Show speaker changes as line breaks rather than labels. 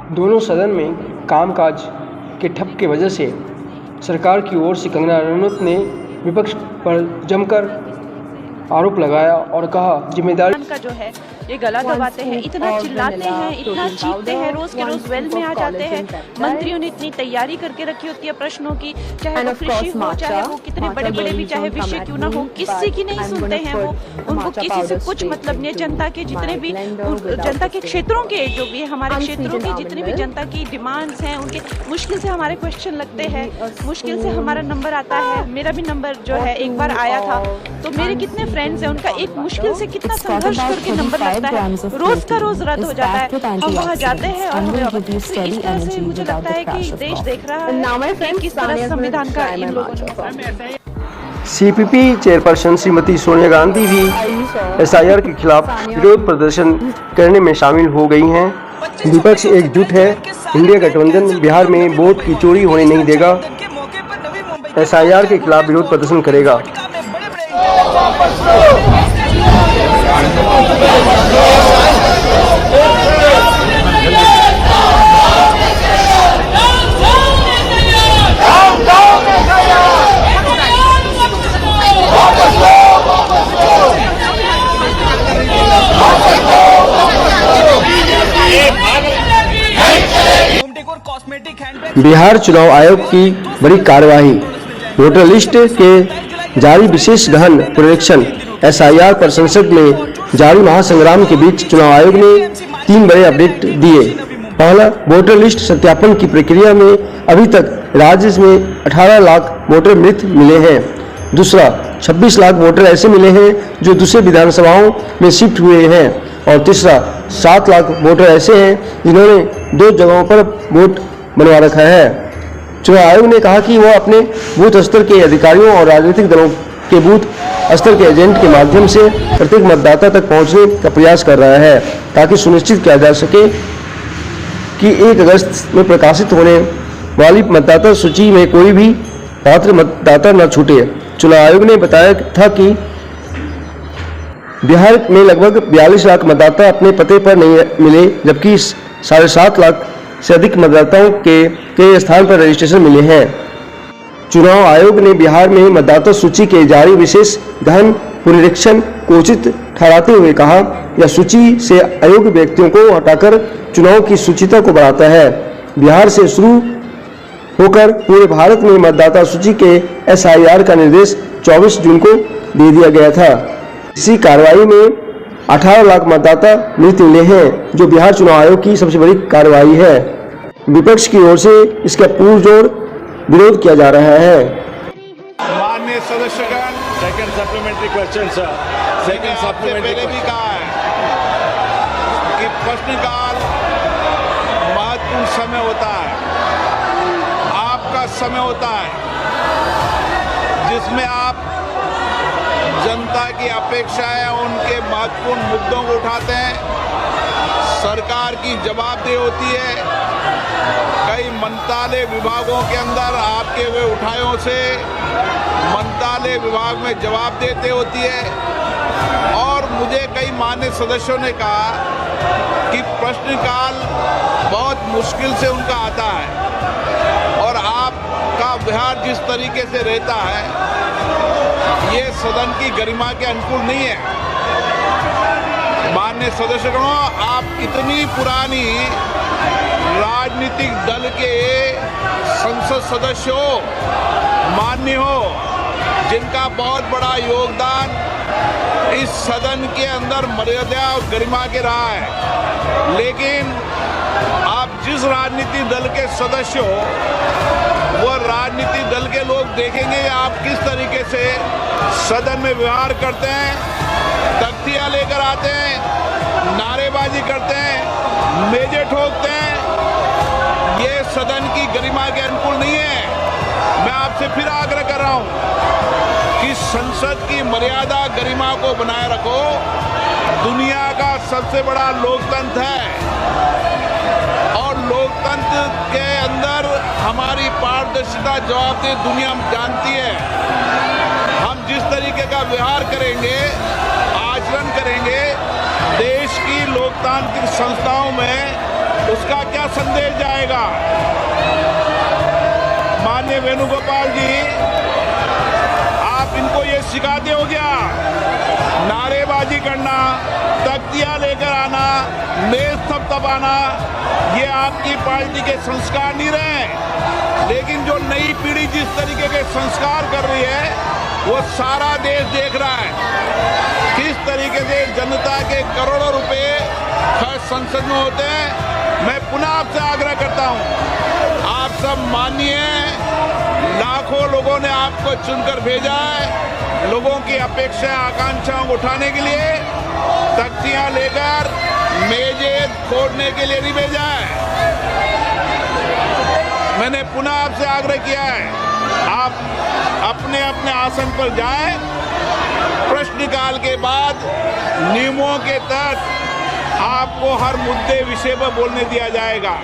दोनों सदन में कामकाज के ठप की वजह से सरकार की ओर से कंगना रनौत ने विपक्ष पर जमकर आरोप लगाया और कहा जिम्मेदारी
का जो है ये गला दबाते हैं, इतना चिल्लाते हैं, इतना चीखते हैं, रोज के रोज वेल में आ जाते हैं। मंत्रियों ने इतनी तैयारी करके रखी होती है प्रश्नों की, चाहे वो कृषि हो, चाहे वो कितने बड़े बड़े भी चाहे विषय क्यों ना हो, किसी की नहीं सुनते हैं वो। उनको किसी से कुछ मतलब नहीं। जनता के जितने भी जनता के क्षेत्रों के जो भी हमारे क्षेत्रों की जितने भी जनता की डिमांड्स हैं उनके मुश्किल से हमारे क्वेश्चन लगते हैं, मुश्किल से हमारा नंबर आता है। मेरा भी नंबर जो है एक बार आया था, तो मेरे कितने फ्रेंड्स हैं उनका एक मुश्किल से कितना संघर्ष करके नंबर लगता है, रोज का रोज रद्द हो जाता है। हम वहाँ जाते हैं और हमें इस तरह से मुझे लगता है कि देश देख रहा है कि किस तरह संविधान का इन लोगों ने।
सीपीपी चेयरपर्सन श्रीमती सोनिया गांधी भी एसआईआर के खिलाफ विरोध प्रदर्शन करने में शामिल हो गई हैं। विपक्ष एकजुट है, इंडिया गठबंधन बिहार में वोट की चोरी होने नहीं देगा, एसआईआर के खिलाफ विरोध प्रदर्शन करेगा। बिहार चुनाव आयोग की बड़ी कार्यवाही, वोटर लिस्ट के जारी विशेष गहन पुनरीक्षण। एसआईआर पर संसद में जारी महासंग्राम के बीच चुनाव आयोग ने 3 बड़े अपडेट दिए। पहला, वोटर लिस्ट सत्यापन की प्रक्रिया में अभी तक राज्य में 18 लाख वोटर मृत मिले हैं। दूसरा, 26 लाख वोटर ऐसे मिले हैं जो दूसरे विधानसभाओं में शिफ्ट हुए हैं। और तीसरा, 7 लाख वोटर ऐसे हैं जिन्होंने 2 जगहों पर वोट बनवा रखा है। चुनाव आयोग ने कहा कि वह अपने बूथ स्तर के अधिकारियों और राजनीतिक दलों के बूथ स्तर के एजेंट के माध्यम से प्रत्येक मतदाता तक पहुंचने का प्रयास कर रहा है ताकि सुनिश्चित किया जा सके कि 1 अगस्त में प्रकाशित होने वाली मतदाता सूची में कोई भी पात्र मतदाता न छूटे। चुनाव आयोग ने बताया था कि बिहार में लगभग 42 लाख मतदाता अपने पते पर नहीं मिले, जबकि 7.5 लाख से अधिक मतदाताओं के स्थान पर रजिस्ट्रेशन मिले हैं। चुनाव आयोग ने बिहार में मतदाता सूची के जारी विशेष गहन पुनरीक्षण को उचित ठहराते हुए कहा, यह सूची से अयोग्य व्यक्तियों को हटाकर चुनाव की शुचिता को बढ़ाता है। बिहार से शुरू होकर पूरे भारत में मतदाता सूची के एसआईआर का निर्देश 24 जून को दे दिया गया था। इसी कार्रवाई में 18 लाख मतदाता मृत मिले हैं, जो बिहार चुनाव आयोग की सबसे बड़ी कार्रवाई है। विपक्ष की ओर से इसका पुरजोर विरोध किया जा रहा है।
माननीय सदस्यगण,
second supplementary question sir, second supplementary
पहले भी कहा है कि प्रश्नकाल महत्वपूर्ण समय होता है, आपका समय होता है जिसमें आप जनता की अपेक्षाएं, उनके महत्वपूर्ण मुद्दों को उठाते हैं। सरकार की जवाबदेही होती है। कई मंत्रालय विभागों के अंदर आपके हुए उठायों से मंत्रालय विभाग में जवाब देते होती है। और मुझे कई मान्य सदस्यों ने कहा कि प्रश्नकाल बहुत मुश्किल से उनका आता है और आपका व्यवहार जिस तरीके से रहता है ये सदन की गरिमा के अनुकूल नहीं है। माननीय सदस्यगणों, आप कितनी पुरानी राजनीतिक दल के संसद सदस्य हो, मान्य हो, जिनका बहुत बड़ा योगदान इस सदन के अंदर मर्यादा और गरिमा के रहा है, लेकिन आप जिस राजनीतिक दल के सदस्य हो वो राजनीतिक दल के लोग देखेंगे आप किस तरीके से सदन में व्यवहार करते हैं, तख्तियां लेकर आते हैं, नारेबाजी करते हैं, मेजे ठोकते हैं। ये सदन की गरिमा के अनुकूल नहीं है। मैं आपसे फिर आग्रह कर रहा हूं कि संसद की मर्यादा गरिमा को बनाए रखो। दुनिया का सबसे बड़ा लोकतंत्र है और लोकतंत्र के अंदर हमारी पारदर्शिता जवाबदेही दुनिया जानती है। हम जिस तरीके का व्यवहार करेंगे, आचरण करेंगे, देश की लोकतांत्रिक संस्थाओं में उसका क्या संदेश जाएगा? माननीय वेणुगोपाल जी, आप इनको ये सिखाते हो क्या? नारेबाजी करना, तख्तियां लेकर आना, मेज थपथपाना, ये आपकी पार्टी के संस्कार नहीं रहे। लेकिन जो नई पीढ़ी जिस तरीके के संस्कार कर रही है, वो सारा देश देख रहा है किस तरीके से जनता के करोड़ों रुपए खर्च संसद में होते हैं। मैं पुनः आपसे आग्रह करता हूं, आप सब मानिए, लाखों लोगों ने आपको चुनकर भेजा है, लोगों की अपेक्षा आकांक्षाओं को उठाने के लिए, तख्तियां लेकर मेजें फोड़ने के लिए नहीं भेजा है। मैंने पुनः आपसे आग्रह किया है, आप अपने अपने आसन पर जाएं, प्रश्नकाल के बाद नियमों के तहत आपको हर मुद्दे विषय पर बोलने दिया जाएगा।